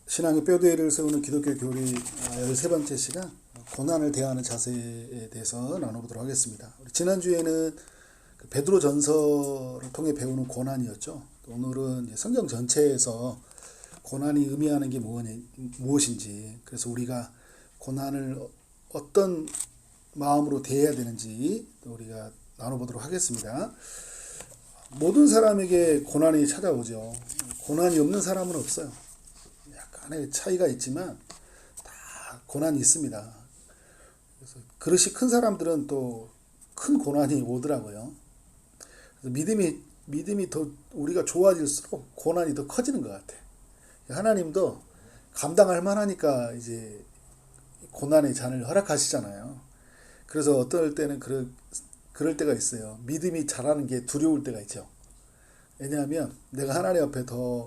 신앙의 뼈대를 세우는 기독교 교리 13번째 시간, 고난을 대하는 자세에 대해서 나눠보도록 하겠습니다. 지난주에는 베드로 전서를 통해 배우는 고난이었죠. 오늘은 성경 전체에서 고난이 의미하는 게 무엇인지, 그래서 우리가 고난을 어떤 마음으로 대해야 되는지 우리가 나눠보도록 하겠습니다. 모든 사람에게 고난이 찾아오죠. 고난이 없는 사람은 없어요. 약간의 차이가 있지만 다 고난이 있습니다. 그래서 그릇이 큰 사람들은 또 큰 고난이 오더라고요. 그래서 믿음이 더 우리가 좋아질수록 고난이 더 커지는 것 같아요. 하나님도 감당할 만하니까 이제 고난의 잔을 허락하시잖아요. 그래서 어떨 때는 그럴 때가 있어요. 믿음이 자라는 게 두려울 때가 있죠. 왜냐하면 내가 하나님 앞에 더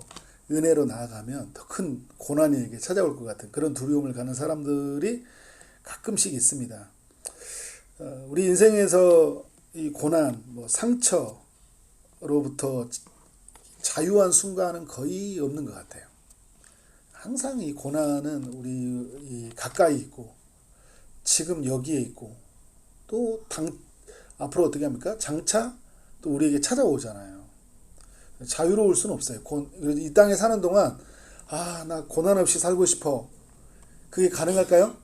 은혜로 나아가면 더 큰 고난이 에게 찾아올 것 같은 그런 두려움을 갖는 사람들이 가끔씩 있습니다. 우리 인생에서 이 고난, 상처로부터 자유한 순간은 거의 없는 것 같아요. 항상 이 고난은 우리 가까이 있고 지금 여기에 있고 또 앞으로 어떻게 합니까? 장차 또 우리에게 찾아오잖아요. 자유로울 수는 없어요. 이 땅에 사는 동안 나 고난 없이 살고 싶어. 그게 가능할까요?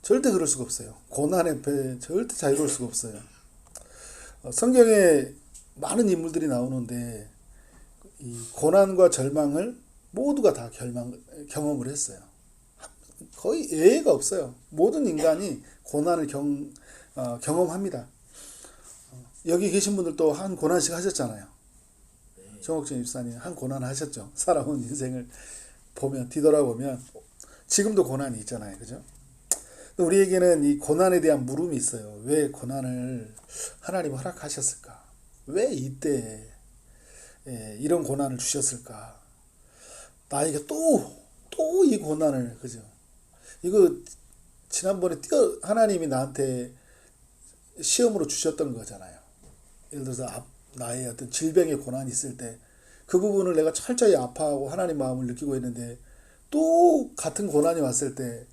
절대 그럴 수가 없어요. 고난 앞에 절대 자유로울 수가 없어요. 성경에 많은 인물들이 나오는데 이 고난과 절망을 모두가 다 경험을 했어요. 거의 예외가 없어요. 모든 인간이 고난을 경험합니다. 여기 계신 분들도 한 고난씩 하셨잖아요. 정옥진 입사님 한 고난 하셨죠. 살아온 인생을 뒤돌아보면 지금도 고난이 있잖아요. 그죠? 우리에게는 이 고난에 대한 물음이 있어요. 왜 고난을 하나님 허락하셨을까? 왜 이때 이런 고난을 주셨을까? 나에게 또 이 고난을, 그죠? 이거 지난번에 하나님이 나한테 시험으로 주셨던 거잖아요. 예를 들어서 나의 어떤 질병의 고난이 있을 때 그 부분을 내가 철저히 아파하고 하나님 마음을 느끼고 있는데 또 같은 고난이 왔을 때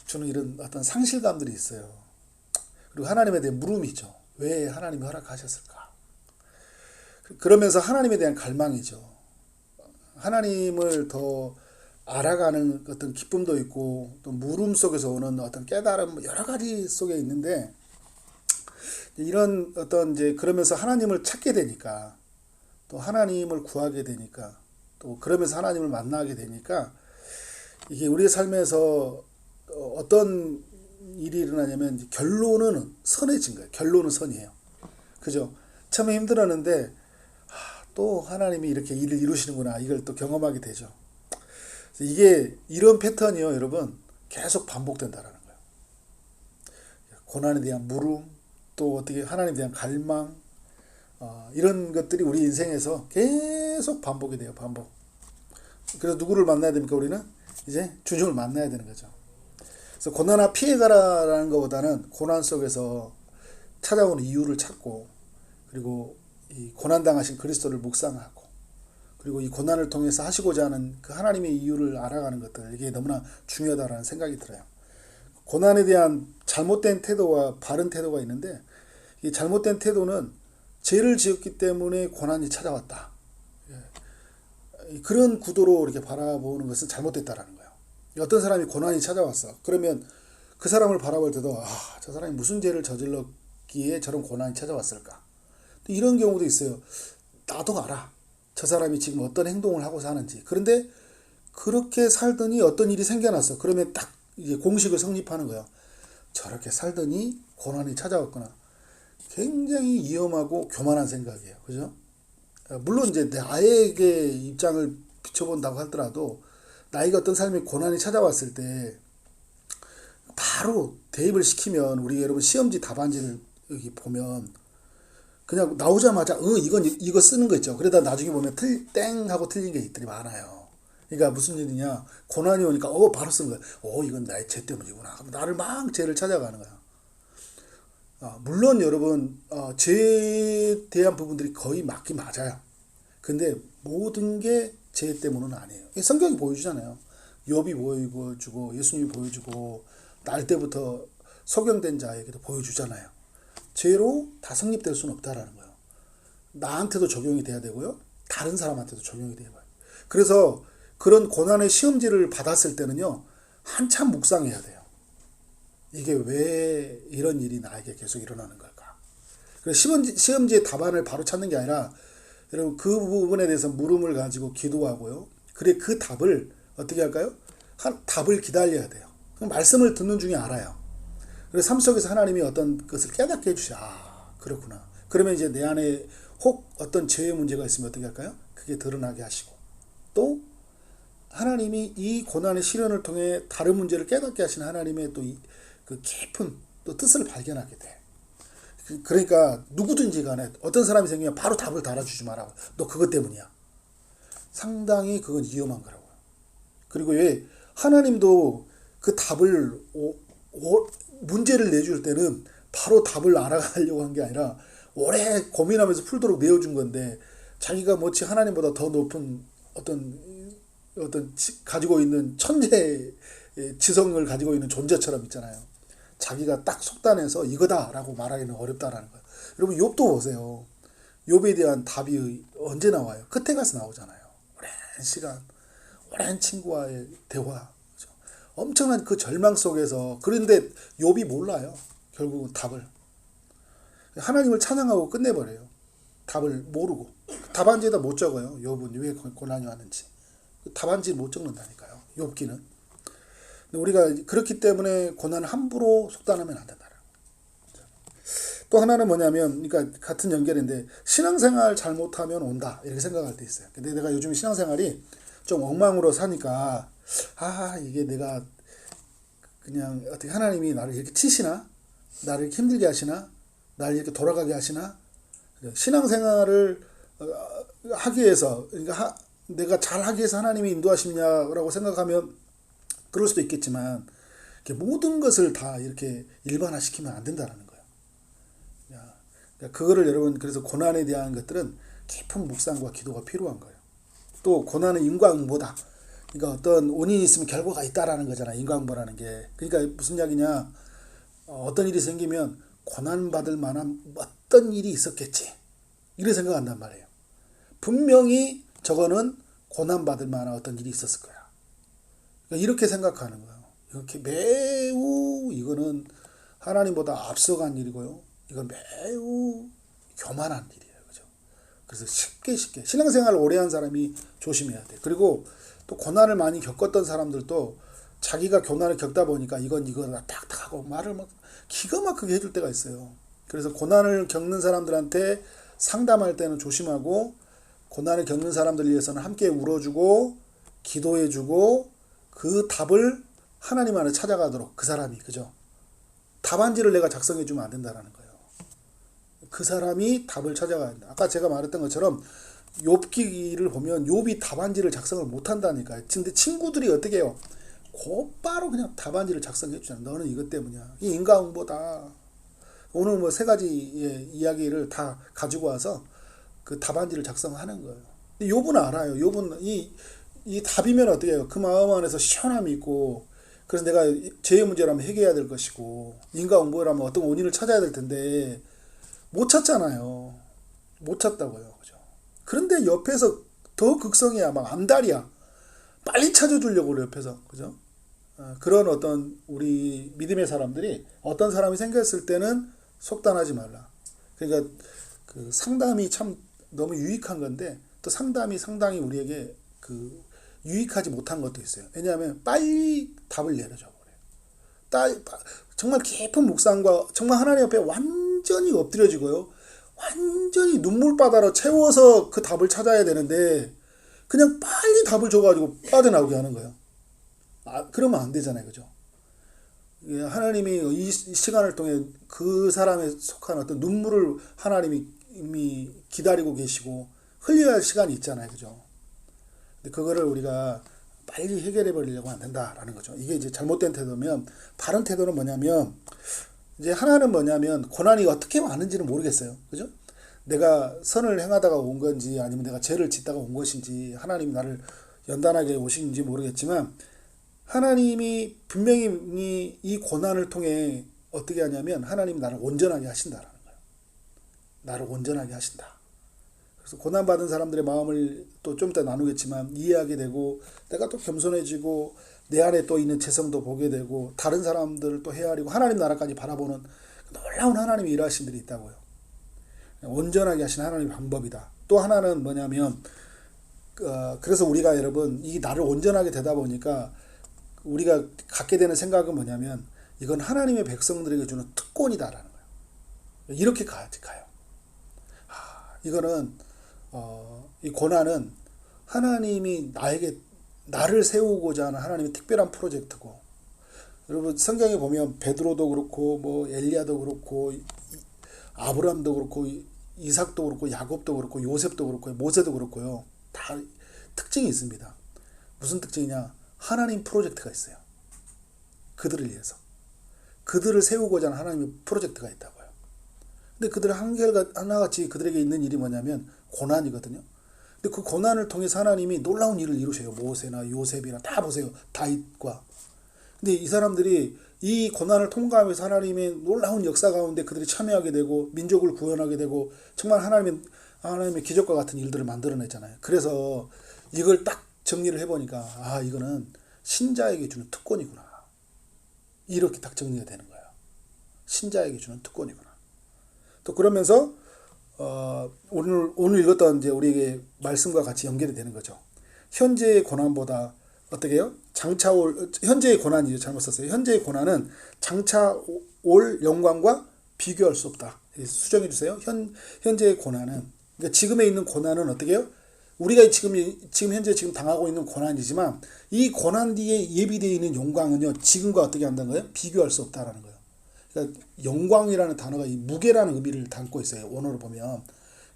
주는 이런 어떤 상실감들이 있어요. 그리고 하나님에 대한 물음이죠. 왜 하나님이 허락하셨을까? 그러면서 하나님에 대한 갈망이죠. 하나님을 더 알아가는 어떤 기쁨도 있고 또 물음 속에서 오는 어떤 깨달음 여러 가지 속에 있는데 이런 어떤 그러면서 하나님을 찾게 되니까 또 하나님을 구하게 되니까 또 그러면서 하나님을 만나게 되니까 이게 우리의 삶에서 어떤 일이 일어나냐면 결론은 선해진 거예요. 결론은 선이에요. 그죠? 처음에 힘들었는데 또 하나님이 이렇게 일을 이루시는구나 이걸 또 경험하게 되죠. 이게 이런 패턴이요, 여러분 계속 반복된다라는 거예요. 고난에 대한 물음, 또 어떻게 하나님에 대한 갈망, 이런 것들이 우리 인생에서 계속 반복이 돼요. 반복. 그래서 누구를 만나야 됩니까? 우리는 이제 주님을 만나야 되는 거죠. 그래서 고난아 피해가라라는 것보다는 고난 속에서 찾아오는 이유를 찾고 그리고 이 고난당하신 그리스도를 묵상하고 그리고 이 고난을 통해서 하시고자 하는 그 하나님의 이유를 알아가는 것들, 이게 너무나 중요하다라는 생각이 들어요. 고난에 대한 잘못된 태도와 바른 태도가 있는데 이 잘못된 태도는 죄를 지었기 때문에 고난이 찾아왔다. 그런 구도로 이렇게 바라보는 것은 잘못됐다라는 거예요. 어떤 사람이 고난이 찾아왔어. 그러면 그 사람을 바라볼 때도 저 사람이 무슨 죄를 저질렀기에 저런 고난이 찾아왔을까. 또 이런 경우도 있어요. 나도 알아. 저 사람이 지금 어떤 행동을 하고 사는지. 그런데 그렇게 살더니 어떤 일이 생겨났어. 그러면 딱 이제 공식을 성립하는 거야. 저렇게 살더니 고난이 찾아왔구나. 굉장히 위험하고 교만한 생각이에요. 그죠? 물론 이제 나에게 입장을 비춰본다고 하더라도 나에게 어떤 삶의 고난이 찾아왔을 때 바로 대입을 시키면 우리 여러분 시험지 답안지를 여기 보면 그냥 나오자마자 이거 쓰는 거 있죠. 그러다 나중에 보면 땡 하고 틀린 게 있들이 많아요. 그러니까 무슨 일이냐, 고난이 오니까 바로 쓰는 거야. 이건 나의 죄 때문이구나. 나를 막 죄를 찾아가는 거야. 물론 여러분 죄에 대한 부분들이 거의 맞긴 맞아요. 근데 모든 게 죄 때문은 아니에요. 성경이 보여주잖아요. 욥이 보여주고 예수님이 보여주고 날 때부터 소경된 자에게도 보여주잖아요. 죄로 다 성립될 수는 없다라는 거예요. 나한테도 적용이 돼야 되고요. 다른 사람한테도 적용이 돼야 돼요. 그래서 그런 고난의 시험지를 받았을 때는요. 한참 묵상해야 돼요. 이게 왜 이런 일이 나에게 계속 일어나는 걸까? 그래서 시험지의 답안을 바로 찾는 게 아니라 여러분 그 부분에 대해서 물음을 가지고 기도하고요. 그래 그 답을 어떻게 할까요? 답을 기다려야 돼요. 말씀을 듣는 중에 알아요. 그래서 삶 속에서 하나님이 어떤 것을 깨닫게 해주셔. 아 그렇구나. 그러면 이제 내 안에 혹 어떤 죄의 문제가 있으면 어떻게 할까요? 그게 드러나게 하시고 또 하나님이 이 고난의 시련을 통해 다른 문제를 깨닫게 하시는 하나님의 또 그 깊은 또 뜻을 발견하게 돼. 그러니까 누구든지 간에 어떤 사람이 생기면 바로 답을 달아주지 마라. 너 그것 때문이야. 상당히 그건 위험한 거라고요. 그리고 왜 하나님도 그 답을 문제를 내줄 때는 바로 답을 알아가려고 한 게 아니라 오래 고민하면서 풀도록 내어준 건데 자기가 마치 하나님보다 더 높은 어떤 가지고 있는 천재의 지성을 가지고 있는 존재처럼 있잖아요. 자기가 딱 속단해서 이거다라고 말하기는 어렵다라는 거예요. 여러분 욥도 보세요. 욥에 대한 답이 언제 나와요? 끝에 가서 나오잖아요. 오랜 시간, 오랜 친구와의 대화, 그렇죠? 엄청난 그 절망 속에서 그런데 욥이 몰라요. 결국은 답을 하나님을 찬양하고 끝내버려요. 답을 모르고 답안지에다 못 적어요. 욥은 왜 고난이 왔는지 답안지 못 적는다니까요. 욥기는. 우리가 그렇기 때문에 고난을 함부로 속단하면 안 된다. 또 하나는 뭐냐면, 그러니까 같은 연결인데 신앙생활 잘못하면 온다 이렇게 생각할 때 있어요. 근데 내가 요즘 신앙생활이 좀 엉망으로 사니까 이게 내가 그냥 어떻게 하나님이 나를 이렇게 치시나, 나를 이렇게 힘들게 하시나, 나를 이렇게 돌아가게 하시나, 신앙생활을 하기 위해서 그러니까 내가 잘하기 위해서 하나님이 인도하시냐라고 생각하면. 그럴 수도 있겠지만 모든 것을 다 이렇게 일반화시키면 안 된다는 거예요. 그러니까 그거를 여러분 그래서 고난에 대한 것들은 깊은 묵상과 기도가 필요한 거예요. 또 고난은 인과응보다. 그러니까 어떤 원인이 있으면 결과가 있다라는 거잖아요. 인과응보라는 게. 그러니까 무슨 이야기냐? 어떤 일이 생기면 고난 받을 만한 어떤 일이 있었겠지. 이렇게 생각한단 말이에요. 분명히 저거는 고난 받을 만한 어떤 일이 있었을 거야. 이렇게 생각하는 거예요. 이렇게 매우 이거는 하나님보다 앞서간 일이고요. 이건 매우 교만한 일이에요. 그죠? 그래서 쉽게 신앙생활을 오래 한 사람이 조심해야 돼. 그리고 또 고난을 많이 겪었던 사람들도 자기가 고난을 겪다 보니까 이거다 딱 하고 말을 막 기가 막히게 해줄 때가 있어요. 그래서 고난을 겪는 사람들한테 상담할 때는 조심하고 고난을 겪는 사람들 위해서는 함께 울어주고 기도해주고 그 답을 하나님 안에 찾아가도록 그 사람이 그죠? 답안지를 내가 작성해 주면 안 된다라는 거예요. 그 사람이 답을 찾아가야 된다. 아까 제가 말했던 것처럼 욥기를 보면 욥이 답안지를 작성을 못 한다니까요. 근데 친구들이 어떻게 해요? 곧바로 그냥 답안지를 작성해 주잖아. 너는 이것 때문이야. 이 인과응보다. 오늘 뭐 3가지의 이야기를 다 가지고 와서 그 답안지를 작성하는 거예요. 욥은 알아요. 욥은 이 답이면 어떻게 해요? 그 마음 안에서 시원함이 있고, 그래서 내가 죄의 문제라면 해결해야 될 것이고, 인과응보라면 어떤 원인을 찾아야 될 텐데, 못 찾잖아요. 못 찾다고요. 그죠? 그런데 옆에서 더 극성이야. 막 암달이야. 빨리 찾아주려고 그래, 옆에서. 그죠? 그런 어떤 우리 믿음의 사람들이 어떤 사람이 생겼을 때는 속단하지 말라. 그러니까 그 상담이 참 너무 유익한 건데, 또 상담이 상당히 우리에게 유익하지 못한 것도 있어요. 왜냐하면 빨리 답을 내려줘 버려요. 정말 깊은 묵상과 정말 하나님 앞에 완전히 엎드려지고요. 완전히 눈물바다로 채워서 그 답을 찾아야 되는데 그냥 빨리 답을 줘가지고 빠져나오게 하는 거예요. 그러면 안 되잖아요. 그죠? 하나님이 이 시간을 통해 그 사람에 속한 어떤 눈물을 하나님이 이미 기다리고 계시고 흘려야 할 시간이 있잖아요. 그죠? 그거를 우리가 빨리 해결해 버리려고 안 된다라는 거죠. 이게 이제 잘못된 태도면, 바른 태도는 뭐냐면, 이제 하나는 뭐냐면 고난이 어떻게 왔는지는 모르겠어요. 그죠? 내가 선을 행하다가 온 건지 아니면 내가 죄를 짓다가 온 것인지 하나님이 나를 연단하게 오신지 모르겠지만 하나님이 분명히 이 고난을 통해 어떻게 하냐면 하나님이 나를 온전하게 하신다라는 거예요. 나를 온전하게 하신다. 그래서 고난받은 사람들의 마음을 또 좀 이따 나누겠지만 이해하게 되고 내가 또 겸손해지고 내 안에 또 있는 재성도 보게 되고 다른 사람들을 또 헤아리고 하나님 나라까지 바라보는 놀라운 하나님의 일하신 들이 있다고요. 온전하게 하신 하나님의 방법이다. 또 하나는 뭐냐면 그래서 우리가 여러분 이 나를 온전하게 되다 보니까 우리가 갖게 되는 생각은 뭐냐면 이건 하나님의 백성들에게 주는 특권이다라는 거예요. 이렇게 가요. 이거는 이 고난은 하나님이 나를 세우고자 하는 하나님의 특별한 프로젝트고 여러분 성경에 보면 베드로도 그렇고 뭐 엘리야도 그렇고 아브라함도 그렇고 이삭도 그렇고 야곱도 그렇고 요셉도 그렇고 모세도 그렇고요. 다 특징이 있습니다. 무슨 특징이냐? 하나님 프로젝트가 있어요. 그들을 위해서. 그들을 세우고자 하는 하나님의 프로젝트가 있다고요. 근데 그들의 하나같이 그들에게 있는 일이 뭐냐면 고난이거든요. 근데 그 고난을 통해서 하나님이 놀라운 일을 이루셔요. 모세나 요셉이나 다 보세요. 다윗과. 근데 이 사람들이 이 고난을 통과하면서 하나님의 놀라운 역사 가운데 그들이 참여하게 되고 민족을 구원하게 되고 정말 하나님의 기적과 같은 일들을 만들어냈잖아요. 그래서 이걸 딱 정리를 해보니까 이거는 신자에게 주는 특권이구나. 이렇게 딱 정리가 되는 거예요. 신자에게 주는 특권이구나. 또 그러면서 오늘 읽었던 이제 우리에게 말씀과 같이 연결이 되는 거죠. 현재의 고난보다 어떻게 해요? 현재의 고난이죠. 잘못 썼어요. 현재의 고난은 장차 올 영광과 비교할 수 없다. 수정해 주세요. 현재의 고난은, 그러니까 지금에 있는 고난은 어떻게 해요? 우리가 지금 현재 당하고 있는 고난이지만 이 고난 뒤에 예비되어 있는 영광은요, 지금과 어떻게 한다는 거예요? 비교할 수 없다라는 거예요. 그러니까 영광이라는 단어가 이 무게라는 의미를 담고 있어요. 원어로 보면.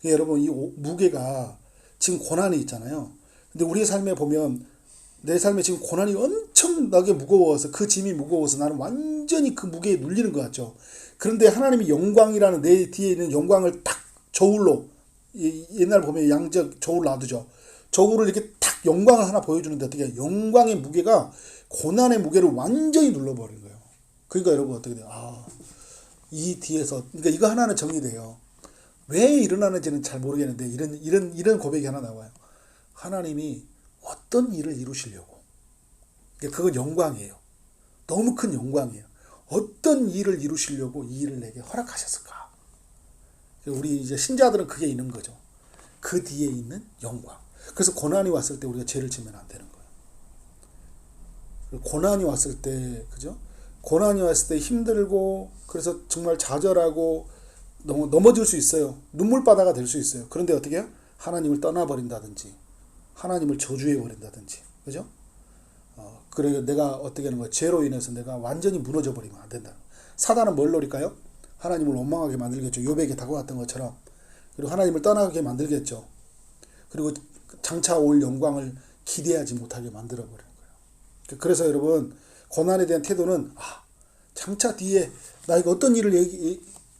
그러니까 여러분, 이 무게가 지금 고난이 있잖아요. 근데 우리의 삶에 보면 내 삶에 지금 고난이 엄청나게 무거워서 그 짐이 무거워서 나는 완전히 그 무게에 눌리는 것 같죠. 그런데 하나님이 영광이라는 내 뒤에 있는 영광을 딱 저울로, 옛날 보면 양적 저울 놔두죠. 저울을 이렇게 딱 영광을 하나 보여주는데 어떻게 해요? 영광의 무게가 고난의 무게를 완전히 눌러버린 거예요. 그러니까 여러분 어떻게 돼요? 이 뒤에서, 그러니까 이거 하나는 정리돼요. 왜 일어나는지는 잘 모르겠는데 이런 고백이 하나 나와요. 하나님이 어떤 일을 이루시려고. 그건 영광이에요. 너무 큰 영광이에요. 어떤 일을 이루시려고 이 일을 내게 허락하셨을까? 우리 이제 신자들은 그게 있는 거죠. 그 뒤에 있는 영광. 그래서 고난이 왔을 때 우리가 죄를 지면 안 되는 거예요. 고난이 왔을 때, 그죠? 고난이 왔을 때 힘들고, 그래서 정말 좌절하고, 넘어질 수 있어요. 눈물바다가 될 수 있어요. 그런데 어떻게 해요? 하나님을 떠나버린다든지, 하나님을 저주해버린다든지, 그죠? 그래, 내가 어떻게 하는 거야? 죄로 인해서 내가 완전히 무너져 버리면 안 된다. 사단은 뭘 노릴까요? 하나님을 원망하게 만들겠죠. 욥에게 다가왔던 것처럼. 그리고 하나님을 떠나게 만들겠죠. 그리고 장차 올 영광을 기대하지 못하게 만들어버리는 거예요. 그래서 여러분, 고난에 대한 태도는, 장차 뒤에 나에게 어떤 일을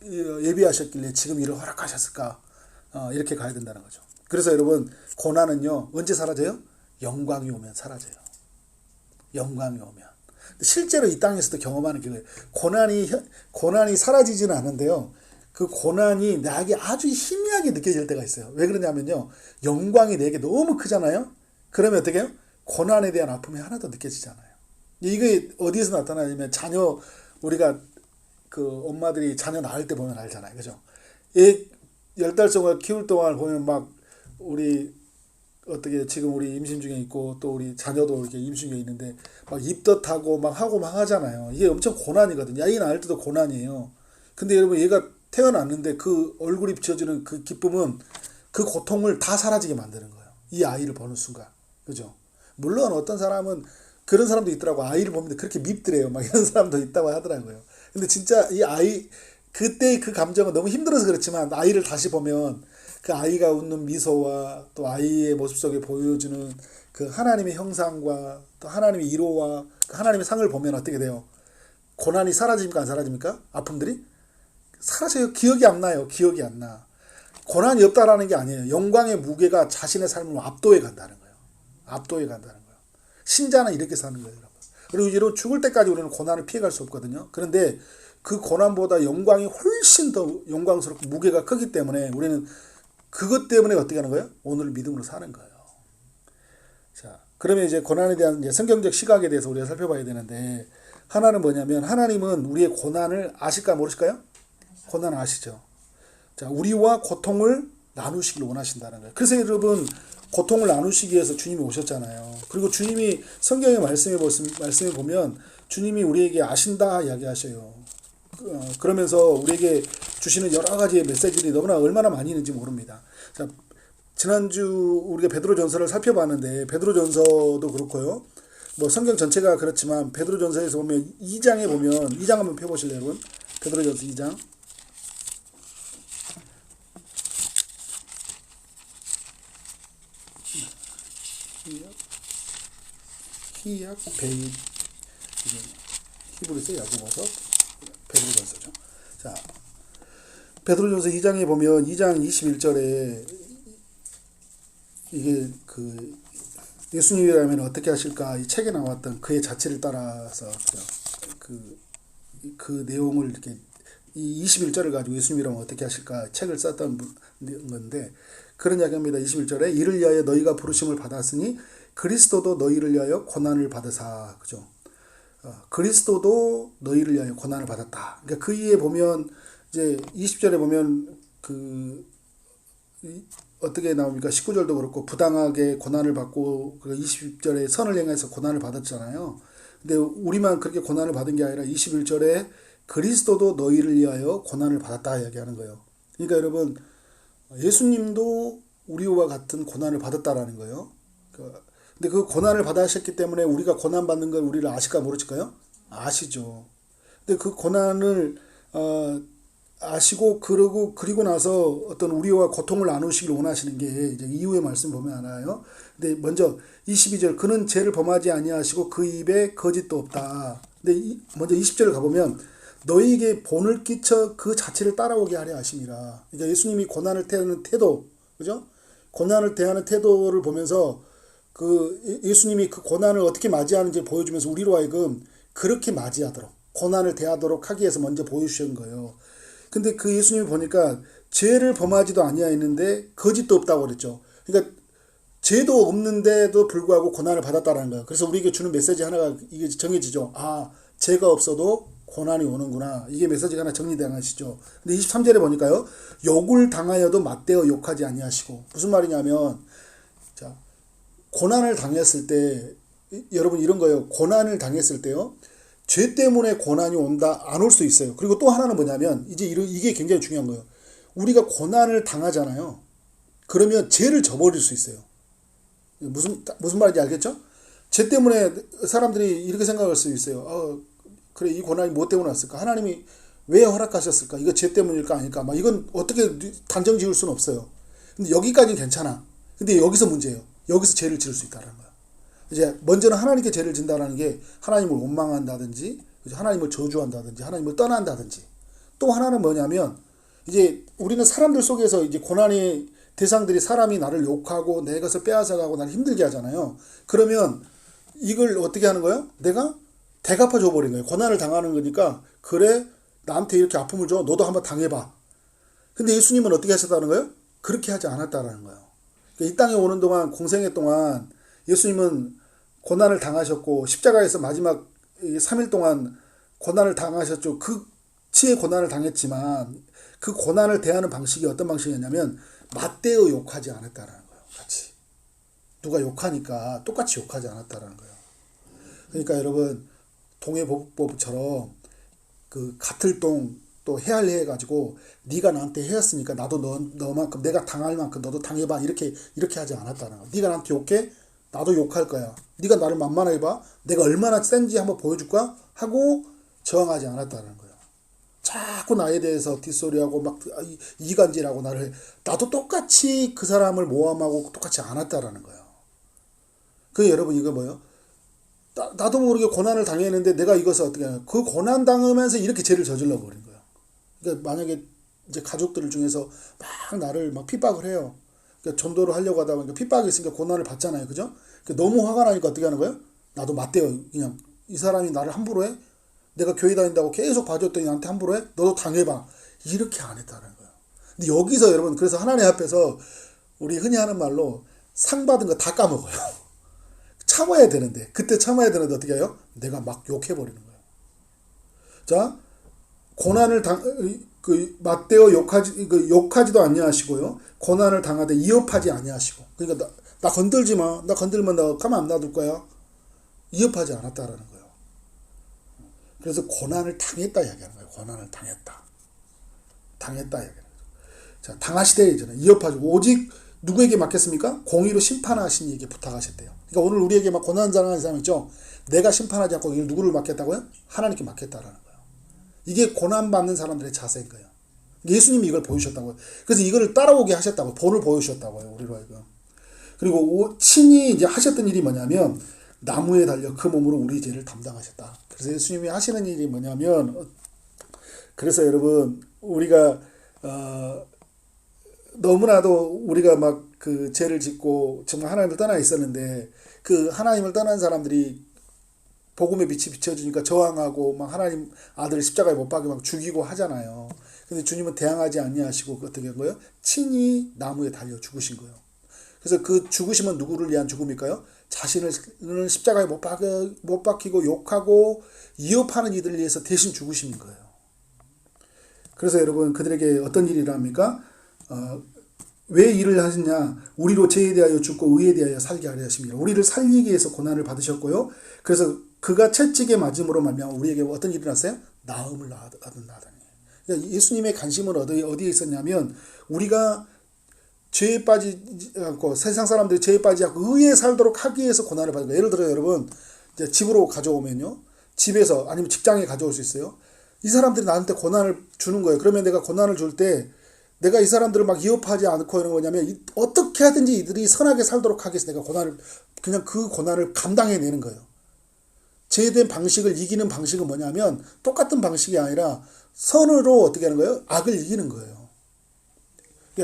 예비하셨길래 지금 일을 허락하셨을까? 이렇게 가야 된다는 거죠. 그래서 여러분, 고난은요, 언제 사라져요? 영광이 오면 사라져요. 영광이 오면. 실제로 이 땅에서도 경험하는 게 고난이 사라지지는 않는데요. 그 고난이 나에게 아주 희미하게 느껴질 때가 있어요. 왜 그러냐면요, 영광이 내게 너무 크잖아요. 그러면 어떻게 해요? 고난에 대한 아픔이 하나도 느껴지잖아요. 이게 어디에서 나타나냐면 우리가 그 엄마들이 자녀 낳을 때 보면 알잖아요. 그죠? 10달 동안 키울 동안 보면 막 우리 어떻게 지금 우리 임신 중에 있고 또 우리 자녀도 이렇게 임신 중에 있는데 막 입덧하고 막 하고 막 하잖아요. 이게 엄청 고난이거든요. 아이 낳을 때도 고난이에요. 근데 여러분, 얘가 태어났는데 그 얼굴이 비춰지는 그 기쁨은 그 고통을 다 사라지게 만드는 거예요. 이 아이를 보는 순간. 그죠? 물론 어떤 사람은 그런 사람도 있더라고. 아이를 보면 그렇게 밉더래요. 막 이런 사람도 있다고 하더라고요. 근데 진짜 이 아이, 그때 그 감정은 너무 힘들어서 그렇지만 아이를 다시 보면 그 아이가 웃는 미소와 또 아이의 모습 속에 보여주는 그 하나님의 형상과 또 하나님의 위로와 그 하나님의 상을 보면 어떻게 돼요? 고난이 사라집니까? 안 사라집니까? 아픔들이? 사라져요. 기억이 안 나요. 기억이 안 나. 고난이 없다라는 게 아니에요. 영광의 무게가 자신의 삶을 압도해 간다는 거예요. 압도해 간다는 거예요. 신자는 이렇게 사는 거예요, 여러분. 그리고 이런 죽을 때까지 우리는 고난을 피해갈 수 없거든요. 그런데 그 고난보다 영광이 훨씬 더 영광스럽고 무게가 크기 때문에 우리는 그것 때문에 어떻게 하는 거예요? 오늘 믿음으로 사는 거예요. 자, 그러면 이제 고난에 대한 이제 성경적 시각에 대해서 우리가 살펴봐야 되는데, 하나는 뭐냐면, 하나님은 우리의 고난을 아실까 모르실까요? 고난을 아시죠. 자, 우리와 고통을 나누시길 원하신다는 거예요. 그래서 여러분, 고통을 나누시기 위해서 주님이 오셨잖아요. 그리고 주님이 성경의 말씀에 보면 주님이 우리에게 아신다 이야기하셔요. 그러면서 우리에게 주시는 여러 가지의 메시지들이 너무나 얼마나 많이 있는지 모릅니다. 자, 지난주 우리가 베드로전서를 살펴봤는데, 베드로전서도 그렇고요. 뭐 성경 전체가 그렇지만 베드로전서에서 보면 2장에 보면, 2장 한번 펴보실래요, 여러분? 베드로전서 2장. 히약 베이, 히브리서 야고보서 베드로전서죠. 자, 베드로전서 2장에 보면 2장 21절에 이게 그 예수님이라면 어떻게 하실까, 이 책에 나왔던 그의 자체를 따라서 그 내용을 이렇게 이 21절을 가지고 예수님이라면 어떻게 하실까 책을 썼던 건데, 그런 이야기합니다. 21절에 이를 위하여 너희가 부르심을 받았으니 그리스도도 너희를 위하여 고난을 받으사, 그죠? 그리스도도 너희를 위하여 고난을 받았다. 그러니까 그 이에 보면 이제 20절에 보면 어떻게 나옵니까? 19절도 그렇고 부당하게 고난을 받고, 그 20절에 선을 행해서 고난을 받았잖아요. 근데 우리만 그렇게 고난을 받은 게 아니라 21절에 그리스도도 너희를 위하여 고난을 받았다 이야기하는 거예요. 그러니까 여러분, 예수님도 우리와 같은 고난을 받았다라는 거예요. 근데 그 고난을 받으셨기 때문에 우리가 고난받는 걸 우리를 아실까 모르실까요? 아시죠. 근데 그 고난을 아시고 그리고 나서 어떤 우리와 고통을 나누시길 원하시는 게 이제 이후의 말씀 보면 알아요. 근데 먼저 22절, 그는 죄를 범하지 아니하시고 그 입에 거짓도 없다. 근데 먼저 20절을 가보면 너희에게 본을 끼쳐 그 자체를 따라오게 하려 하심이라. 그러니까 예수님이 고난을 대하는 태도, 그죠? 고난을 대하는 태도를 보면서 그 예수님이 그 고난을 어떻게 맞이하는지 보여주면서 우리로 하여금 그렇게 맞이하도록, 고난을 대하도록 하기 위해서 먼저 보여주신 거예요. 근데 그 예수님이 보니까 죄를 범하지도 아니하였는데 거짓도 없다고 그랬죠. 그러니까 죄도 없는데도 불구하고 고난을 받았다는 거예요. 그래서 우리에게 주는 메시지 하나가 이게 정해지죠. 아, 죄가 없어도 고난이 오는구나. 이게 메시지가 하나 정리당하시죠. 근데 23절에 보니까요, 욕을 당하여도 맞대어 욕하지 아니하시고, 무슨 말이냐면, 자, 고난을 당했을 때, 여러분 이런 거예요. 고난을 당했을 때요, 죄 때문에 고난이 온다, 안 올 수 있어요. 그리고 또 하나는 뭐냐면, 이게 굉장히 중요한 거예요. 우리가 고난을 당하잖아요. 그러면 죄를 저버릴 수 있어요. 무슨 말인지 알겠죠? 죄 때문에 사람들이 이렇게 생각할 수 있어요. 그래, 이 고난이 뭐 때문에 왔을까? 하나님이 왜 허락하셨을까? 이거 죄 때문일까 아닐까? 막 이건 어떻게 단정 지을 수는 없어요. 근데 여기까지는 괜찮아. 근데 여기서 문제예요. 여기서 죄를 지을 수 있다는 거야. 이제 먼저는 하나님께 죄를 진다라는 게 하나님을 원망한다든지, 하나님을 저주한다든지, 하나님을 떠난다든지. 또 하나는 뭐냐면, 이제 우리는 사람들 속에서 이제 고난의 대상들이, 사람이 나를 욕하고 내 것을 빼앗아가고 나를 힘들게 하잖아요. 그러면 이걸 어떻게 하는 거예요? 내가 대갚아 줘버린 거예요. 고난을 당하는 거니까, 그래, 나한테 이렇게 아픔을 줘. 너도 한번 당해봐. 근데 예수님은 어떻게 하셨다는 거예요? 그렇게 하지 않았다는 거예요. 이 땅에 오는 동안, 공생애 동안 예수님은 고난을 당하셨고, 십자가에서 마지막 3일 동안 고난을 당하셨죠. 극치의 고난을 당했지만, 그 고난을 대하는 방식이 어떤 방식이었냐면, 맞대어 욕하지 않았다는 거예요. 같이. 누가 욕하니까 똑같이 욕하지 않았다는 거예요. 그러니까 여러분, 동해보복법처럼 그 같을 동 또 헤할려 해가지고, 네가 나한테 해였으니까 나도 너만큼, 내가 당할 만큼 너도 당해봐, 이렇게 하지 않았다는 거야. 네가 나한테 욕해, 나도 욕할 거야. 네가 나를 만만하게 봐, 내가 얼마나 센지 한번 보여줄까 하고 저항하지 않았다는 거야. 자꾸 나에 대해서 뒷소리하고 막 이간질하고 나도 똑같이 그 사람을 모함하고 똑같이 않았다라는 거예요. 그 여러분, 이거 뭐예요? 나도 모르게 고난을 당했는데 내가 이것을 어떻게 하냐. 그 고난 당하면서 이렇게 죄를 저질러 버린 거예요. 그러니까 만약에 이제 가족들 중에서 막 나를 막 핍박을 해요. 그러니까 전도를 하려고 하다 보니까 핍박이 있으니까 고난을 받잖아요. 그죠? 그러니까 너무 화가 나니까 어떻게 하는 거예요? 나도 맞대요. 그냥 이 사람이 나를 함부로 해? 내가 교회 다닌다고 계속 봐줬더니 나한테 함부로 해? 너도 당해봐. 이렇게 안 했다는 거예요. 근데 여기서 여러분, 그래서 하나님 앞에서 우리 흔히 하는 말로 상 받은 거 다 까먹어요. 참아야 되는데, 그때 참아야 되는데 어떻게 해요? 내가 막 욕해버리는 거예요. 자, 고난을 맞대어 욕하지도 아니하시고요. 고난을 당하되 이업하지 아니하시고. 그러니까 나 건들지 마. 나 건들면 나 가만 안 놔둘 거야. 이업하지 않았다라는 거예요. 그래서 고난을 당했다 이야기하는 거예요. 고난을 당했다. 당했다 이야기하는 거예요. 자, 당하시되 이제는 이업하지. 오직 누구에게 맡겼습니까? 공의로 심판하신 이에게 부탁하셨대요. 그러니까 오늘 우리에게 막 고난 당하는 사람 있죠. 내가 심판하지 않고 이걸 누구를 맡겼다고요? 하나님께 맡겼다라는 거예요. 이게 고난받는 사람들의 자세인 거예요. 예수님이 이걸 보여주셨다고요. 그래서 이걸 따라오게 하셨다고요. 본을 보여주셨다고요. 우리로 하여금. 그리고 친히 이제 하셨던 일이 뭐냐면 나무에 달려 그 몸으로 우리 죄를 담당하셨다. 그래서 예수님이 하시는 일이 뭐냐면, 그래서 여러분 우리가 너무나도 우리가 막 그 죄를 짓고 정말 하나님을 떠나 있었는데, 그 하나님을 떠난 사람들이 복음의 빛이 비춰주니까 저항하고 막 하나님 아들을 십자가에 못 박게 막 죽이고 하잖아요. 근데 주님은 대항하지 아니하시고 어떻게 한 거예요? 친히 나무에 달려 죽으신 거예요. 그래서 그 죽으심은 누구를 위한 죽음일까요? 자신을 십자가에 못 박히고 욕하고 이업하는 이들을 위해서 대신 죽으신 거예요. 그래서 여러분 그들에게 어떤 일이라 합니까? 왜 일을 하셨냐? 우리로 죄에 대하여 죽고 의에 대하여 살게 하려 하십니다. 우리를 살리기 위해서 고난을 받으셨고요. 그래서 그가 채찍에 맞음으로 말미암아 우리에게 어떤 일이 났어요? 나음을 얻는다더니. 그러니까 예수님의 관심은 어디에 있었냐면, 우리가 죄에 빠지지 않고, 세상 사람들이 죄에 빠지지 않고 의에 살도록 하기 위해서 고난을 받는 거예요. 예를 들어 여러분, 이제 집으로 가져오면요, 집에서 아니면 직장에 가져올 수 있어요. 이 사람들이 나한테 고난을 주는 거예요. 그러면 내가 고난을 줄 때 내가 이 사람들을 막 위협하지 않고 이런 거냐면, 어떻게 하든지 이들이 선하게 살도록 하기 위해서 내가 그냥 그 고난을 감당해내는 거예요. 죄된 방식을 이기는 방식은 뭐냐면, 똑같은 방식이 아니라 선으로 어떻게 하는 거예요? 악을 이기는 거예요.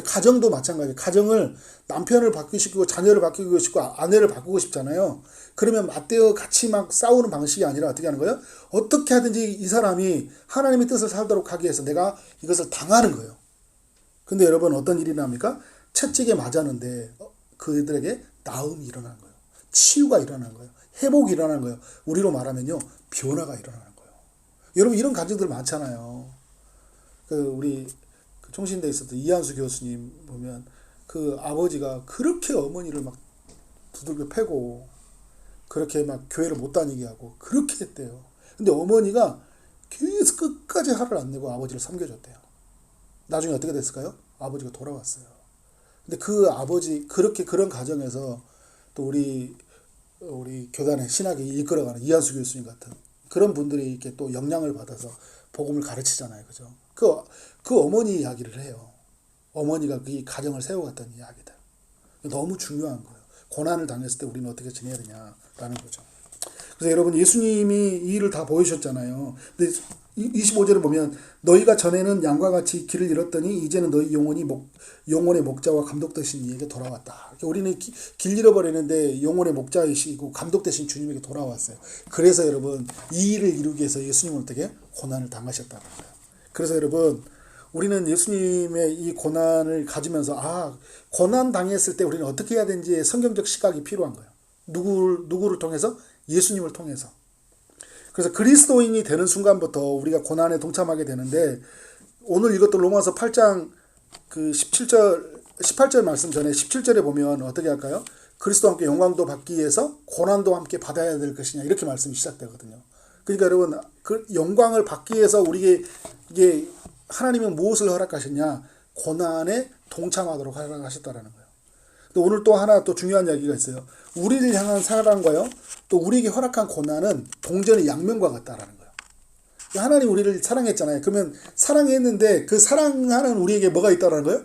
가정도 마찬가지예요. 가정을 남편을 바꾸시고 자녀를 바꾸고 싶고 아내를 바꾸고 싶잖아요. 그러면 맞대어 같이 막 싸우는 방식이 아니라 어떻게 하는 거예요? 어떻게 하든지 이 사람이 하나님의 뜻을 살도록 하기 위해서 내가 이것을 당하는 거예요. 근데 여러분 어떤 일이 납니까? 채찍에 맞았는데 그들에게 나음이 일어나는 거예요. 치유가 일어나는 거예요. 회복이 일어나는 거예요. 우리로 말하면요, 변화가 일어나는 거예요. 여러분 이런 가정들 많잖아요. 우리 총신대에 있었던 이한수 교수님 보면, 그 아버지가 그렇게 어머니를 막 두들겨 패고 그렇게 막 교회를 못 다니게 하고 그렇게 했대요. 근데 어머니가 계속 끝까지 화를 안 내고 아버지를 섬겨줬대요. 나중에 어떻게 됐을까요? 아버지가 돌아왔어요. 근데 그 아버지, 그런 가정에서 또 우리 교단의 신학이 이끌어가는 이한수 교수님 같은 그런 분들이 이렇게 또 영향을 받아서 복음을 가르치잖아요. 그죠? 그 어머니 이야기를 해요. 어머니가 그 가정을 세워갔던 이야기들. 너무 중요한 거예요. 고난을 당했을 때 우리는 어떻게 지내야 되냐라는 거죠. 그래서 여러분 예수님이 이 일을 다 보여주셨잖아요. 근데 25절을 보면, 너희가 전에는 양과 같이 길을 잃었더니 이제는 너희 영혼의 목자와 감독 되신 이에게 돌아왔다. 우리는 길 잃어버리는데 영혼의 목자이시고 감독 되신 주님에게 돌아왔어요. 그래서 여러분 이 일을 이루기 위해서 예수님은 어떻게 고난을 당하셨다는 거예요. 그래서 여러분 우리는 예수님의 이 고난을 가지면서 고난 당했을 때 우리는 어떻게 해야 되는지 성경적 시각이 필요한 거예요. 누구를 통해서? 예수님을 통해서. 그래서 그리스도인이 되는 순간부터 우리가 고난에 동참하게 되는데, 오늘 읽었던 로마서 8장 그 18절 말씀 전에 17절에 보면 어떻게 할까요? 그리스도와 함께 영광도 받기 위해서 고난도 함께 받아야 될 것이냐, 이렇게 말씀이 시작되거든요. 그러니까 여러분 그 영광을 받기 위해서 우리에게 이게 하나님은 무엇을 허락하셨냐? 고난에 동참하도록 허락하셨다라는 거예요. 또 오늘 또 하나 또 중요한 이야기가 있어요. 우리를 향한 사랑과요, 또 우리에게 허락한 고난은 동전의 양면과 같다라는 거예요. 하나님 우리를 사랑했잖아요. 그러면 사랑했는데 그 사랑하는 우리에게 뭐가 있다라는 거예요?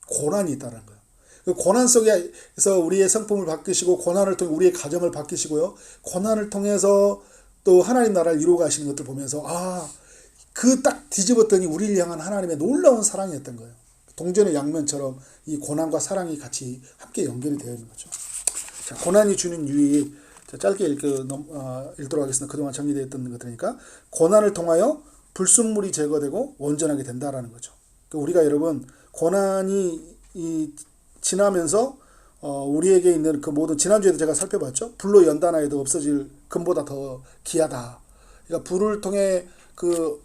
고난이 있다라는 거예요. 그 고난 속에서 우리의 성품을 바뀌시고, 고난을 통해 우리의 가정을 바뀌시고요, 고난을 통해서 또 하나님 나라를 이루어 가시는 것들 보면서 그 딱 뒤집었더니 우리를 향한 하나님의 놀라운 사랑이었던 거예요. 동전의 양면처럼 이 고난과 사랑이 같이 함께 연결이 되어 있는 거죠. 자, 고난이 주는 유익, 짧게 읽도록 하겠습니다. 그동안 정리되어 있던 것들이니까 고난을 통하여 불순물이 제거되고 온전하게 된다라는 거죠. 우리가 여러분 고난이 지나면서 우리에게 있는 그 모든 지난주에도 제가 살펴봤죠. 불로 연단하여도 없어질 금보다 더 귀하다. 그러니까 불을 통해 그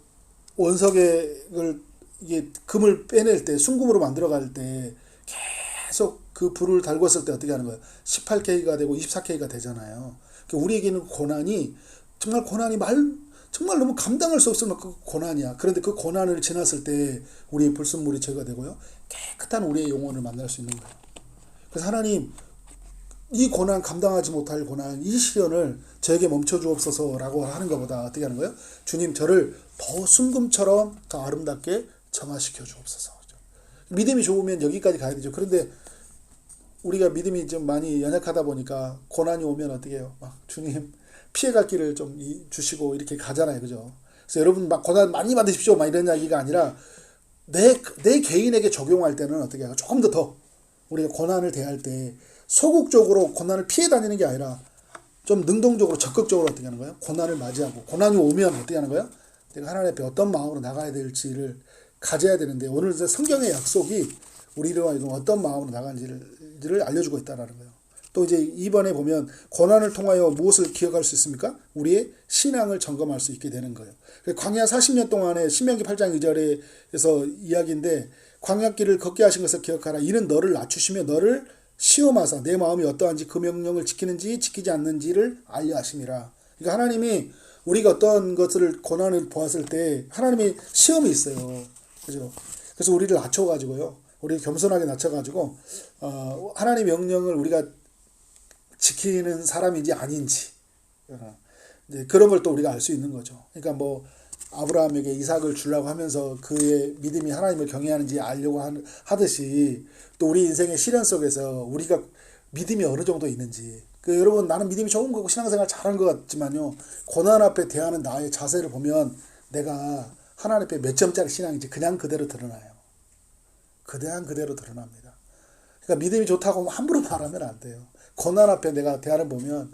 원석을 이게 금을 빼낼 때 순금으로 만들어갈 때 계속 그 불을 달궜을 때 어떻게 하는 거예요? 18K가 되고 24K가 되잖아요. 우리에게는 고난이 정말 정말 너무 감당할 수 없을 만큼 고난이야. 그런데 그 고난을 지났을 때 우리의 불순물이 제거되고요. 깨끗한 우리의 영혼을 만날 수 있는 거예요. 그래서 하나님, 이 고난, 감당하지 못할 고난, 이 시련을 저에게 멈춰주옵소서라고 하는 것보다 어떻게 하는 거예요? 주님, 저를 더 순금처럼 더 아름답게 정화시켜 주옵소서. 믿음이 좋으면 여기까지 가야 되죠. 그런데 우리가 믿음이 좀 많이 연약하다 보니까 고난이 오면 어떻게 해요? 막 주님 피해갈 길을 좀 주시고 이렇게 가잖아요. 그죠? 그래서 여러분 막 고난 많이 받으십시오. 막 이런 이야기가 아니라 내 개인에게 적용할 때는 어떻게 해요? 조금 더 우리가 고난을 대할 때 소극적으로 고난을 피해 다니는 게 아니라 좀 능동적으로 적극적으로 어떻게 하는 거예요? 고난을 맞이하고 고난이 오면 어떻게 하는 거예요? 내가 하나님 앞에 어떤 마음으로 나가야 될지를 가져야 되는데 오늘 성경의 약속이 우리로 하여금 어떤 마음으로 나가는지를 알려주고 있다는 거예요. 또 이제 이번에 보면 고난을 통하여 무엇을 기억할 수 있습니까? 우리의 신앙을 점검할 수 있게 되는 거예요. 광야 40년 동안에 신명기 8장 2절에서 이야기인데 광야길을 걷게 하신 것을 기억하라. 이는 너를 낮추시며 너를 시험하사 내 마음이 어떠한지 그 명령을 지키는지 지키지 않는지를 알려 하심이라. 그러니까 하나님이 우리가 어떤 것을 고난을 보았을 때 하나님이 시험이 있어요. 그죠? 그래서 우리를 낮춰가지고요. 우리를 겸손하게 낮춰가지고 하나님의 명령을 우리가 지키는 사람인지 아닌지 이제 그런 걸 또 우리가 알 수 있는 거죠. 그러니까 뭐 아브라함에게 이삭을 주려고 하면서 그의 믿음이 하나님을 경외하는지 알려고 하듯이 또 우리 인생의 시련 속에서 우리가 믿음이 어느 정도 있는지 여러분 나는 믿음이 좋은 거고 신앙생활 잘한 것 같지만요. 고난 앞에 대하는 나의 자세를 보면 내가 하나님 앞에 몇 점짜리 신앙인지 그냥 그대로 드러나요. 그냥 그대로 드러납니다. 그러니까 믿음이 좋다고 함부로 말하면 안 돼요. 고난 앞에 내가 대하를 보면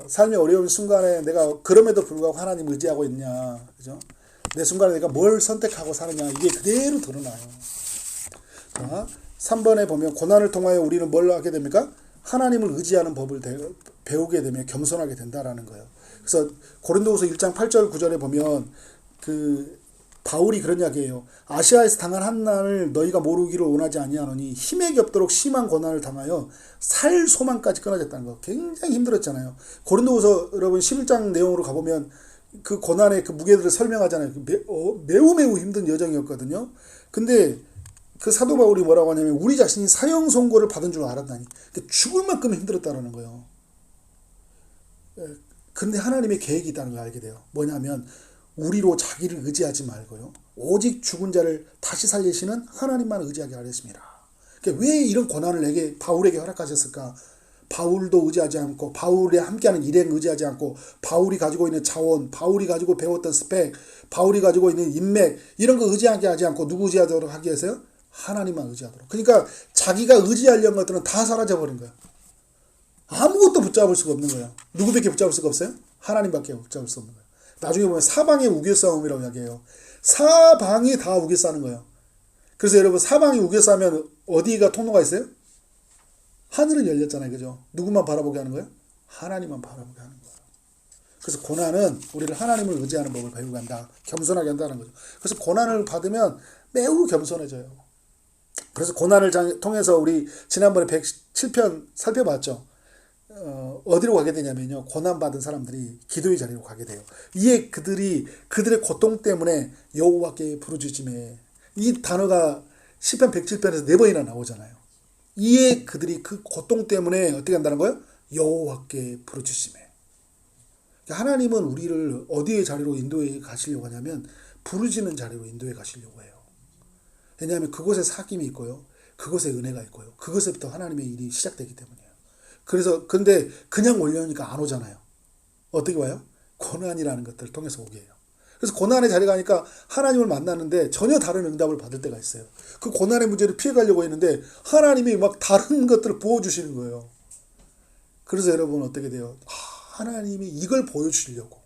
삶의 어려운 순간에 내가 그럼에도 불구하고 하나님 의지하고 있냐, 그죠? 내 순간에 내가 뭘 선택하고 사느냐 이게 그대로 드러나요. 자, 3번에 보면 고난을 통하여 우리는 뭘 하게 됩니까? 하나님을 의지하는 법을 배우게 되면 겸손하게 된다라는 거예요. 그래서 고린도후서 1장 8절 9절에 보면 바울이 그런 이야기예요. 아시아에서 당한 한난을 너희가 모르기를 원하지 아니하노니 힘에 겹도록 심한 고난을 당하여 살 소망까지 끊어졌다는 거. 굉장히 힘들었잖아요. 고린도후서 여러분 11장 내용으로 가보면 그 고난의 그 무게들을 설명하잖아요. 매우 힘든 여정이었거든요. 근데 그 사도 바울이 뭐라고 하냐면 우리 자신이 사형 선고를 받은 줄 알았다니. 죽을 만큼 힘들었다는 거예요. 근데 하나님의 계획이 있다는 걸 알게 돼요. 뭐냐면 우리로 자기를 의지하지 말고요. 오직 죽은 자를 다시 살리시는 하나님만 의지하게 하였습니다. 그러니까 왜 이런 고난을 바울에게 허락하셨을까? 바울도 의지하지 않고 바울에 함께하는 일행 의지하지 않고 바울이 가지고 있는 자원, 바울이 가지고 배웠던 스펙, 바울이 가지고 있는 인맥 이런 거 의지하게 하지 않고 누구 의지하도록 하기 위해서요? 하나님만 의지하도록. 그러니까 자기가 의지하려는 것들은 다 사라져버린 거야. 아무것도 붙잡을 수가 없는 거야. 누구밖에 붙잡을 수가 없어요? 하나님밖에 붙잡을 수 없는 거야. 나중에 보면 사방의 우겨싸움이라고 이야기해요. 사방이 다 우겨싸는 거예요. 그래서 여러분 사방이 우겨싸면 어디가 통로가 있어요? 하늘은 열렸잖아요. 그죠? 누구만 바라보게 하는 거예요? 하나님만 바라보게 하는 거예요. 그래서 고난은 우리를 하나님을 의지하는 법을 배우게 한다. 겸손하게 한다는 거죠. 그래서 고난을 받으면 매우 겸손해져요. 그래서 고난을 통해서 우리 지난번에 107편 살펴봤죠. 어디로 가게 되냐면요. 고난받은 사람들이 기도의 자리로 가게 돼요. 이에 그들의 고통 때문에 여호와께 부르짖음에 이 단어가 시편 107편에서 4번이나 나오잖아요. 이에 그들이 그 고통 때문에 어떻게 한다는 거예요? 여호와께 부르짖음에. 하나님은 우리를 어디의 자리로 인도해 가시려고 하냐면 부르짖는 자리로 인도해 가시려고 해요. 왜냐하면 그곳에 사귐이 있고요. 그곳에 은혜가 있고요. 그것에부터 하나님의 일이 시작되기 때문이에요. 그래서 근데 그냥 올려니까 안 오잖아요. 어떻게 와요? 고난이라는 것들을 통해서 오게 해요. 그래서 고난의 자리에 가니까 하나님을 만나는데 전혀 다른 응답을 받을 때가 있어요. 그 고난의 문제를 피해가려고 했는데 하나님이 막 다른 것들을 부어주시는 거예요. 그래서 여러분 어떻게 돼요? 하나님이 이걸 보여주시려고,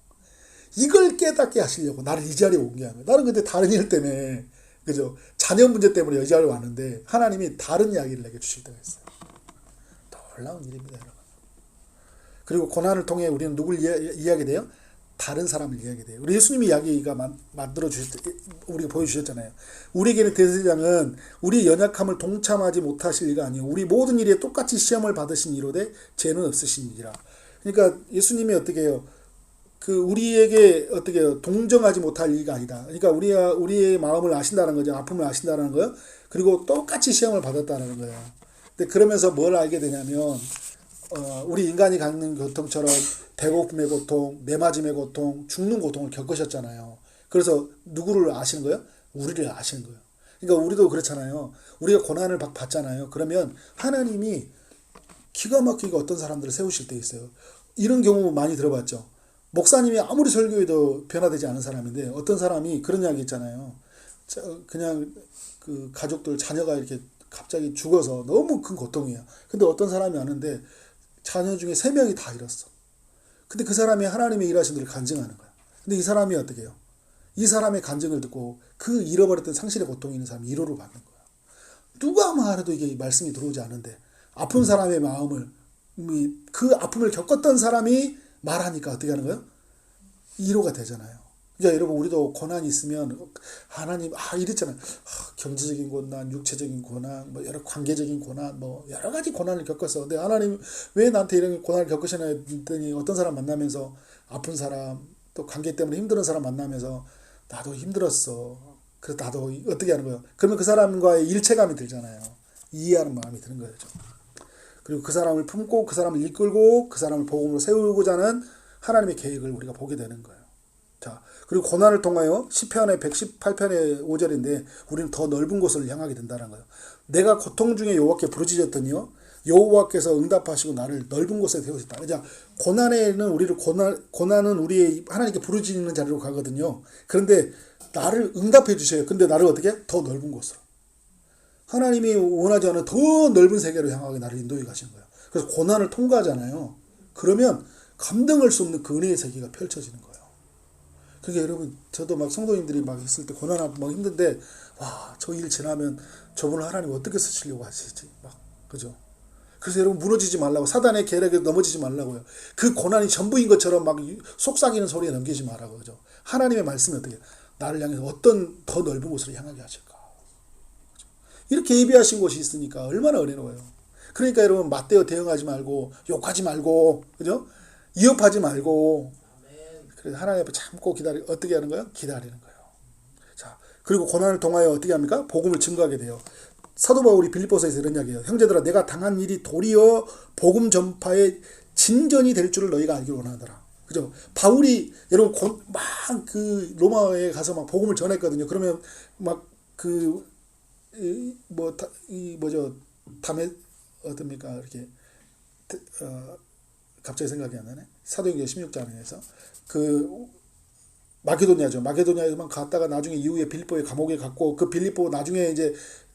이걸 깨닫게 하시려고 나를 이 자리에 온 게 아니에요. 나는 근데 다른 일 때문에, 그죠? 자녀 문제 때문에 이 자리에 왔는데 하나님이 다른 이야기를 내게 주실 때가 있어요. 놀라운 일입니다, 여러분. 그리고 고난을 통해 우리는 누굴 이해하게 돼요? 다른 사람을 이해하게 돼요. 우리 예수님이 이야기가 만들어 우리가 보여주셨잖아요. 우리에게는 대제사장은 우리 연약함을 동참하지 못하실 이가 아니요 우리 모든 일에 똑같이 시험을 받으신 이로되 죄는 없으시니라. 그러니까 예수님이 어떻게 해요? 우리에게 어떻게 해요? 동정하지 못할 이가 아니다. 그러니까 우리의 마음을 아신다는 거죠. 아픔을 아신다는 거예요. 그리고 똑같이 시험을 받았다는 거예요. 근데 그러면서 뭘 알게 되냐면 우리 인간이 갖는 고통처럼 배고픔의 고통, 매맞음의 고통, 죽는 고통을 겪으셨잖아요. 그래서 누구를 아시는 거예요? 우리를 아시는 거예요. 그러니까 우리도 그렇잖아요. 우리가 고난을 받잖아요. 그러면 하나님이 기가 막히게 어떤 사람들을 세우실 때 있어요. 이런 경우 많이 들어봤죠. 목사님이 아무리 설교해도 변화되지 않은 사람인데 어떤 사람이 그런 이야기 있잖아요. 그냥 그 가족들 자녀가 이렇게 갑자기 죽어서 너무 큰 고통이에요. 근데 어떤 사람이 아는데 자녀 중에 3명이 다 잃었어. 근데 그 사람이 하나님의 일하신 일을 간증하는 거야. 근데 이 사람이 어떻게 해요? 이 사람의 간증을 듣고 그 잃어버렸던 상실의 고통이 있는 사람이 위로를 받는 거야. 누가 말해도 이게 말씀이 들어오지 않는데 아픈 사람의 마음을, 그 아픔을 겪었던 사람이 말하니까 어떻게 하는 거예요? 위로가 되잖아요. 그러니까 여러분 우리도 고난이 있으면 하나님 이랬잖아요. 경제적인 고난, 육체적인 고난, 뭐 여러 관계적인 고난, 뭐 여러 가지 고난을 겪었어. 근데 하나님 왜 나한테 이런 고난을 겪으시나 했더니 어떤 사람 만나면서 아픈 사람, 또 관계 때문에 힘든 사람 만나면서 나도 힘들었어. 그래서 나도 어떻게 하는 거예요? 그러면 그 사람과의 일체감이 들잖아요. 이해하는 마음이 드는 거죠. 그리고 그 사람을 품고 그 사람을 이끌고 그 사람을 복음으로 세우고자 하는 하나님의 계획을 우리가 보게 되는 거예요. 자, 그리고 고난을 통하여 시편의 118편의 5절인데 우리는 더 넓은 곳을 향하게 된다는 거예요. 내가 고통 중에 여호와께 부르짖었더니요 여호와께서 응답하시고 나를 넓은 곳에 세우셨다. 자, 고난은 우리의 하나님께 부르짖는 자리로 가거든요. 그런데 나를 응답해 주셔요. 근데 나를 어떻게? 더 넓은 곳으로. 하나님이 원하지 않은 더 넓은 세계로 향하게 나를 인도해 가시는 거예요. 그래서 고난을 통과하잖아요. 그러면 감당할 수 없는 그 은혜의 세계가 펼쳐지는 거예요. 그게 여러분, 저도 막 성도님들이 막 있을 때 고난하고 막 힘든데, 저 일 지나면 저분을 하나님 어떻게 쓰시려고 하시지? 막, 그죠? 그래서 여러분 무너지지 말라고, 사단의 계략에 넘어지지 말라고요. 그 고난이 전부인 것처럼 막 속삭이는 소리에 넘기지 말라고, 그죠? 하나님의 말씀이 어떻게, 나를 향해서 어떤 더 넓은 곳으로 향하게 하실까? 그죠? 이렇게 예비하신 곳이 있으니까 얼마나 은혜로워요. 그러니까 여러분, 맞대어 대응하지 말고, 욕하지 말고, 그죠? 이업하지 말고, 그래서 하나님 앞에 참고 어떻게 하는 거예요? 기다리는 거예요. 자, 그리고 고난을 통하여 어떻게 합니까? 복음을 증거하게 돼요. 사도 바울이 빌립보서에서 이런 이야기해요. 형제들아, 내가 당한 일이 도리어 복음 전파의 진전이 될 줄을 너희가 알기를 원하더라. 그죠? 바울이 여러분 막 그 로마에 가서 막 복음을 전했거든요. 그러면 막 담에 어떻습니까? 이렇게 갑자기 생각이 안 나네. 사도행전 16장에서 마게도냐에만 갔다가 나중에 이후에 빌립보의 감옥에 갔고, 그 빌립보 나중에 이제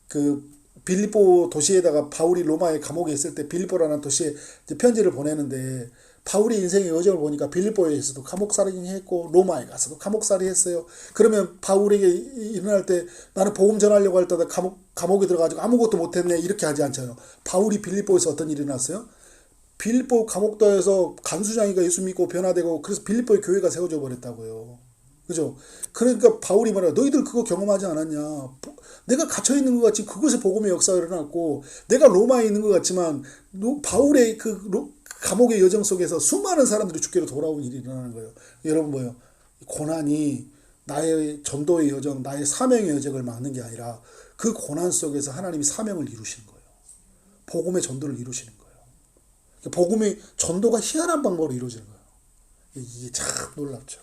그 빌립보 도시에다가 바울이 로마의 감옥에 있을 때 빌립보라는 도시에 이제 편지를 보내는데, 바울의 인생의 여정을 보니까 빌립보에서도 감옥살이 했고 로마에 가서도 감옥살이 했어요. 그러면 바울에게 일어날 때 나는 복음 전하려고 할 때 감옥에 들어가지고 아무것도 못했네 이렇게 하지 않잖아요. 바울이 빌립보에서 어떤 일이 났어요? 빌립보 감옥도에서 간수장이가 예수 믿고 변화되고, 그래서 빌립보의 교회가 세워져 버렸다고요. 그죠? 그러니까 바울이 말해요. 너희들 그거 경험하지 않았냐? 내가 갇혀 있는 것 같이 그곳에 복음의 역사가 일어났고, 내가 로마에 있는 것 같지만 바울의 감옥의 여정 속에서 수많은 사람들이 주께로 돌아온 일이 일어나는 거예요. 여러분 뭐예요? 고난이 나의 전도의 여정, 나의 사명의 여정을 막는 게 아니라 그 고난 속에서 하나님이 사명을 이루시는 거예요. 복음의 전도를 이루시는 거예요. 복음의 전도가 희한한 방법으로 이루어지는 거예요. 이게 참 놀랍죠.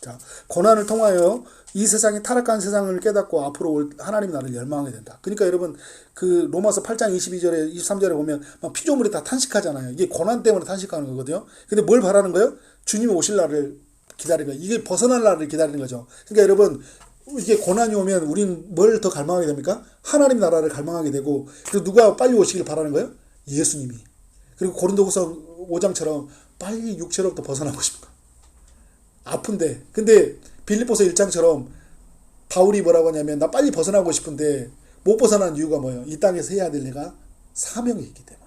자, 고난을 통하여 이 세상이 타락한 세상을 깨닫고 앞으로 올 하나님 나라를 열망하게 된다. 그러니까 여러분 그 로마서 8장 22절에 23절에 보면 막 피조물이 다 탄식하잖아요. 이게 고난 때문에 탄식하는 거거든요. 근데 뭘 바라는 거예요? 주님이 오실 날을 기다리는 거예요. 이게 벗어날 날을 기다리는 거죠. 그러니까 여러분, 이게 고난이 오면 우리는 뭘 더 갈망하게 됩니까? 하나님 나라를 갈망하게 되고, 그리고 누가 빨리 오시길 바라는 거예요? 예수님이. 그리고 고린도후서 5장처럼 빨리 육체로부터 벗어나고 싶은 거예요. 아픈데. 근데 빌립보서 1장처럼 바울이 뭐라고 하냐면, 나 빨리 벗어나고 싶은데 못 벗어나는 이유가 뭐예요? 이 땅에서 해야 될 내가 사명이 있기 때문에.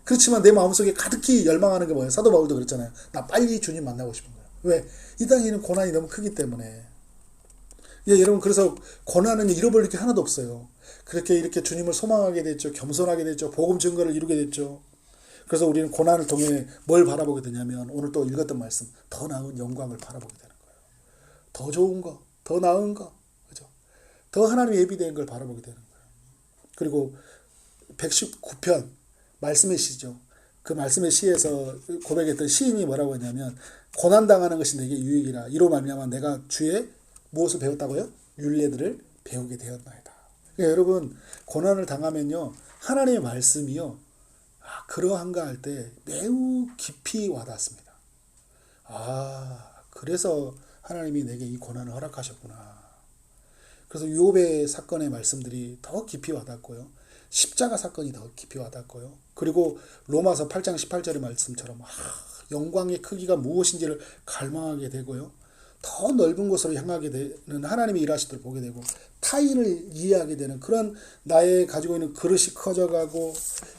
그렇지만 내 마음속에 가득히 열망하는 게 뭐예요? 사도 바울도 그랬잖아요. 나 빨리 주님 만나고 싶은 거예요. 왜? 이 땅에는 고난이 너무 크기 때문에. 예, 여러분, 그래서 고난은 잃어버릴 게 하나도 없어요. 그렇게 이렇게 주님을 소망하게 됐죠. 겸손하게 됐죠. 복음 증거를 이루게 됐죠. 그래서 우리는 고난을 통해 뭘 바라보게 되냐면, 오늘 또 읽었던 말씀, 더 나은 영광을 바라보게 되는 거예요. 더 좋은 거, 더 나은 거, 그죠? 더 하나님의 예비된 걸 바라보게 되는 거예요. 그리고 119편 말씀의 시죠. 그 말씀의 시에서 고백했던 시인이 뭐라고 했냐면, 고난당하는 것이 내게 유익이라. 이로 말미암아 내가 주의 무엇을 배웠다고요? 율례들을 배우게 되었나이다. 그러니까 여러분, 고난을 당하면요, 하나님의 말씀이요, 그러한가 할 때 매우 깊이 와닿습니다. 그래서 하나님이 내게 이 고난을 허락하셨구나. 그래서 욥의 사건의 말씀들이 더 깊이 와닿고요. 십자가 사건이 더 깊이 와닿고요. 그리고 로마서 8장 18절의 말씀처럼 영광의 크기가 무엇인지를 갈망하게 되고요. 더 넓은 곳으로 향하게 되는 하나님의 일하시도록 보게 되고, 타인을 이해하게 되는 그런 나의 가지고 있는 그릇이 커져가고,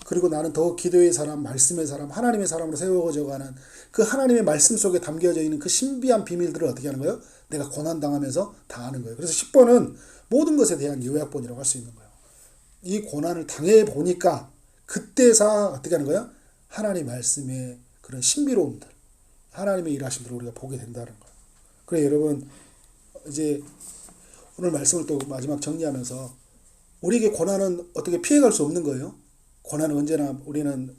그리고 나는 더 기도의 사람, 말씀의 사람, 하나님의 사람으로 세워져가는 그 하나님의 말씀 속에 담겨져 있는 그 신비한 비밀들을 어떻게 하는 거예요? 내가 고난당하면서 당하는 거예요. 그래서 10번은 모든 것에 대한 요약본이라고 할 수 있는 거예요. 이 고난을 당해보니까 그때서 어떻게 하는 거예요? 하나님의 말씀의 그런 신비로움들, 하나님의 일하심들을 우리가 보게 된다는 거예요. 그래, 여러분, 이제 오늘 말씀을 또 마지막 정리하면서, 우리에게 고난은 어떻게 피해갈 수 없는 거예요. 고난은 언제나 우리는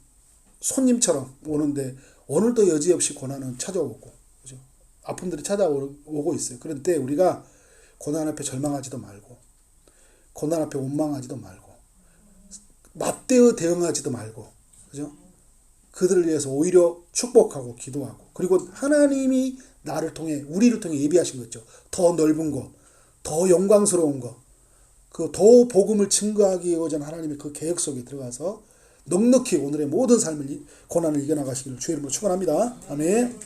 손님처럼 오는데, 오늘도 여지없이 고난은 찾아오고, 그죠? 아픔들이 찾아오고 있어요. 그런데 우리가 고난 앞에 절망하지도 말고, 고난 앞에 원망하지도 말고, 맞대어 대응하지도 말고, 그죠? 그들을 위해서 오히려 축복하고 기도하고, 그리고 하나님이 나를 통해, 우리를 통해 예비하신 거 있죠. 더 넓은 거, 더 영광스러운 거, 그 더 복음을 증거하기 위해서 하나님의 그 계획 속에 들어가서 넉넉히 오늘의 모든 삶을, 고난을 이겨나가시기를 주의 이름으로 축원합니다. 아멘.